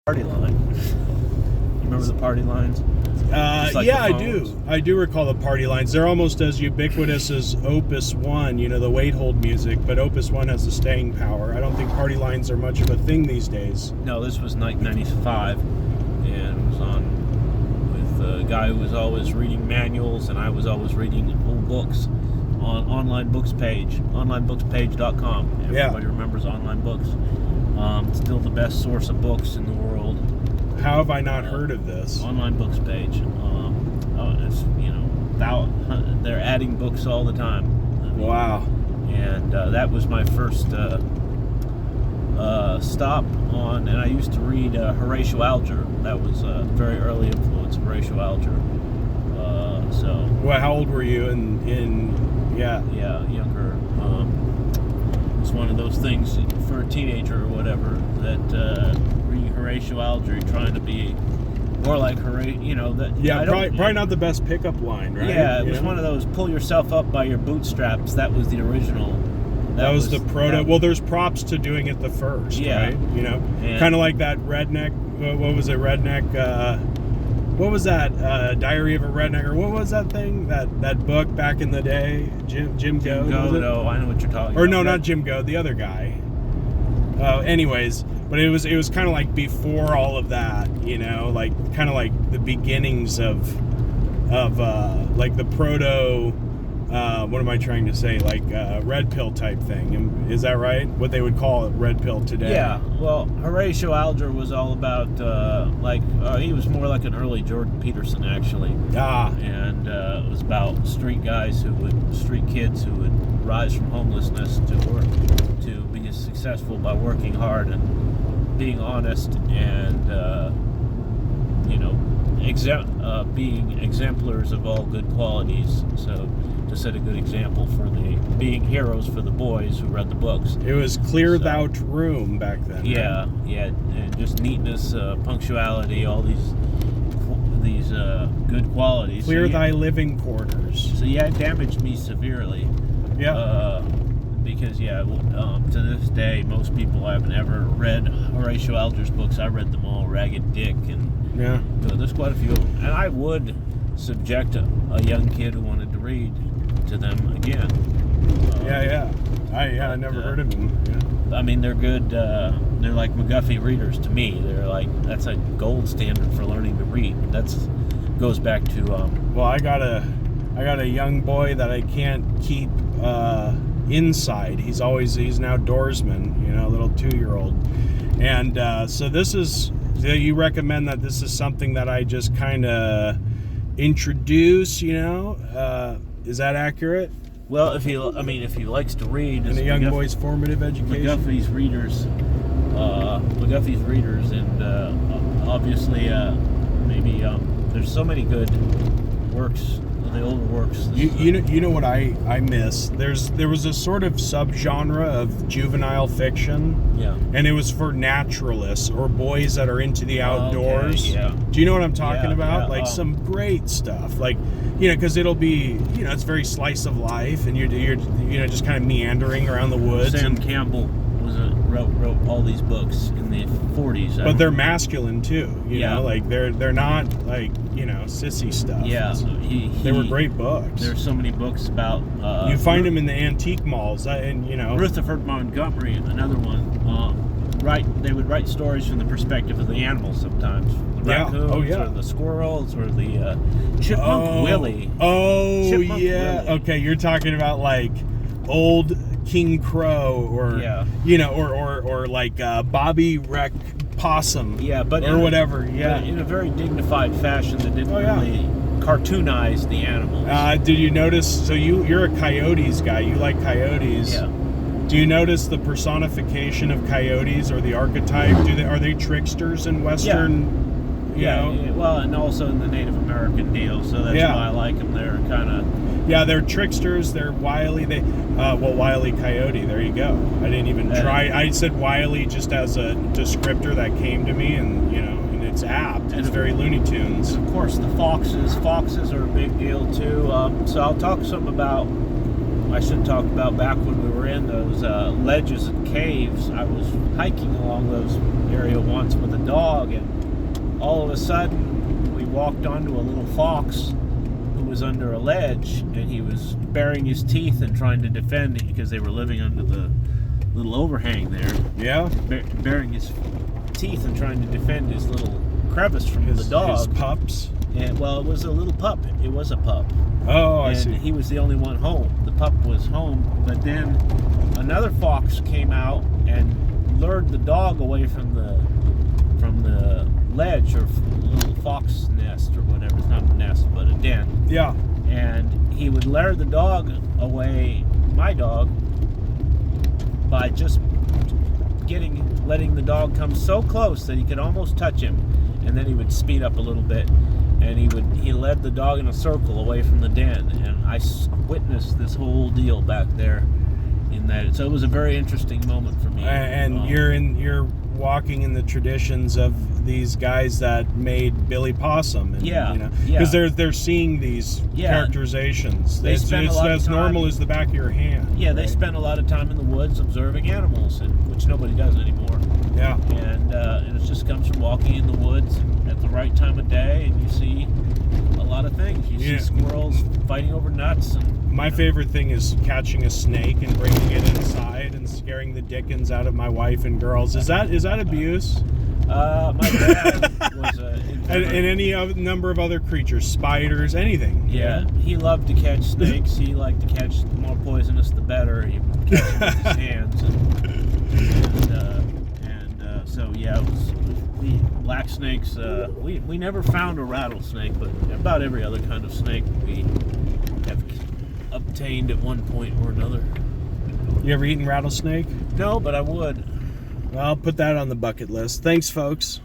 party line. You remember the party lines? Yeah, I do. I do recall the party lines. They're almost as ubiquitous as Opus 1, the weight hold music, but Opus 1 has the staying power. I don't think party lines are much of a thing these days. No, this was 1995, and it was on with a guy who was always reading manuals, and I was always reading old books on Online Books page, onlinebooks.page.com. Everybody remembers Online Books. Still the best source of books in the world. How have I not heard of this? Online Books page. It's, they're adding books all the time. Wow. And that was my first stop on, and I used to read Horatio Alger. That was a very early influence of Horatio Alger. Well, how old were you? Yeah, younger. It was one of those things for a teenager or whatever that reading Horatio Alger, trying to be more like Horatio. Probably not the best pickup line, right? Yeah, it was one of those pull yourself up by your bootstraps. That was the original. That was the proto. Well, there's props to doing it the first, right? Kind of like that redneck. What was it? Redneck. What was that? Diary of a Redneck, or what was that thing? That book back in the day? Jim Goad. No, I know what you're talking about. Or no, not Jim Goad, the other guy. Anyways, but it was kind of like before all of that, like kind of like the beginnings of like the proto. What am I trying to say? Like red pill type thing. Is that right? What they would call it, red pill today? Yeah. Well, Horatio Alger was all about he was more like an early Jordan Peterson, actually. And it was about street kids who would rise from homelessness to be successful by working hard and being honest and being exemplars of all good qualities. So, to set a good example for being heroes for the boys who read the books. It was clear thou'rt room back then. Yeah, right? Yeah, and just neatness, punctuality, all these good qualities. Clear thy living quarters. So yeah, it damaged me severely. Yeah. Because to this day, most people haven't ever read Horatio Alger's books. I read them all, Ragged Dick, and there's quite a few. And I would subject a young kid who wanted to read to them again. I never heard of them. Yeah. I mean, they're good. They're like McGuffey readers to me. That's a gold standard for learning to read. That goes back to. Well, I got a young boy that I can't keep inside. He's now outdoorsman. A little 2-year-old, and so this is. You recommend that this is something that I just kind of introduce, is that accurate? Well, if he likes to read, and a young boy's formative education, McGuffey's readers, and obviously maybe there's so many good works, the older works. You know what I miss? There was a sort of subgenre of juvenile fiction. Yeah. And it was for naturalists or boys that are into the outdoors. Okay, yeah. Do you know what I'm talking about? Yeah, some great stuff. Like, because it'll be, it's very slice of life, and you're just kind of meandering around the woods. Sam Campbell wrote all these books in the 40s. But they're masculine too. Like they're not like sissy stuff. Yeah. They were great books. There's so many books about. You find them in the antique malls, and Rutherford Montgomery, another one. They would write stories from the perspective of the animals sometimes. The raccoons, or the squirrels, or the chipmunk Willie. Chipmunk Willie. Okay, you're talking about like old King Crow, or or like Bobby Breck Possum, or whatever. Yeah, in a very dignified fashion that didn't really cartoonize the animals. Did you notice? So you're a coyotes guy. You like coyotes. Yeah. Do you notice the personification of coyotes, or the archetype? Are they tricksters in Western? Well, and also in the Native American deal. So that's why I like them. They're kind of. Yeah, they're tricksters. They're wily. Wily coyote. There you go. I didn't even try. I said wily just as a descriptor that came to me, and and it's apt. It's very Looney Tunes. And of course, the foxes. Foxes are a big deal too. So I'll talk some about I should talk about back when we were in those ledges and caves. I was hiking along those area once with a dog, and all of a sudden we walked onto a little fox who was under a ledge, and he was baring his teeth and trying to defend because they were living under the little overhang there. Yeah. Baring his teeth and trying to defend his little crevice from the dog. His pups? And, well, it was a little pup. It was a pup. Oh, I and see. He was the only one home. The pup was home, but then another fox came out and lured the dog away from the ledge, or little fox nest or whatever. It's not a nest, but a den. Yeah. And he would lure the dog away, my dog, by just letting the dog come so close that he could almost touch him, and then he would speed up a little bit, and he led the dog in a circle away from the den, and I witnessed this whole deal back there in that. So it was a very interesting moment for me. And you're walking in the traditions of these guys that made Billy Possum, and, because they're seeing these characterizations. They spend it's a lot of as time, normal as the back of your hand. Yeah, they spend a lot of time in the woods observing animals, which nobody does anymore. Yeah, and it just comes from walking in the woods at the right time of day, and you see a lot of things. You see squirrels fighting over nuts. And my favorite thing is catching a snake and bringing it inside and scaring the dickens out of my wife and girls. Is that abuse? My dad was and any number of other creatures, spiders, anything. Yeah, he loved to catch snakes. He liked to catch the more poisonous the better. He would catch them with his hands. So yeah, the black snakes. We never found a rattlesnake, but about every other kind of snake we have obtained at one point or another. You ever eaten rattlesnake? No, but I would. Well, I'll put that on the bucket list. Thanks, folks.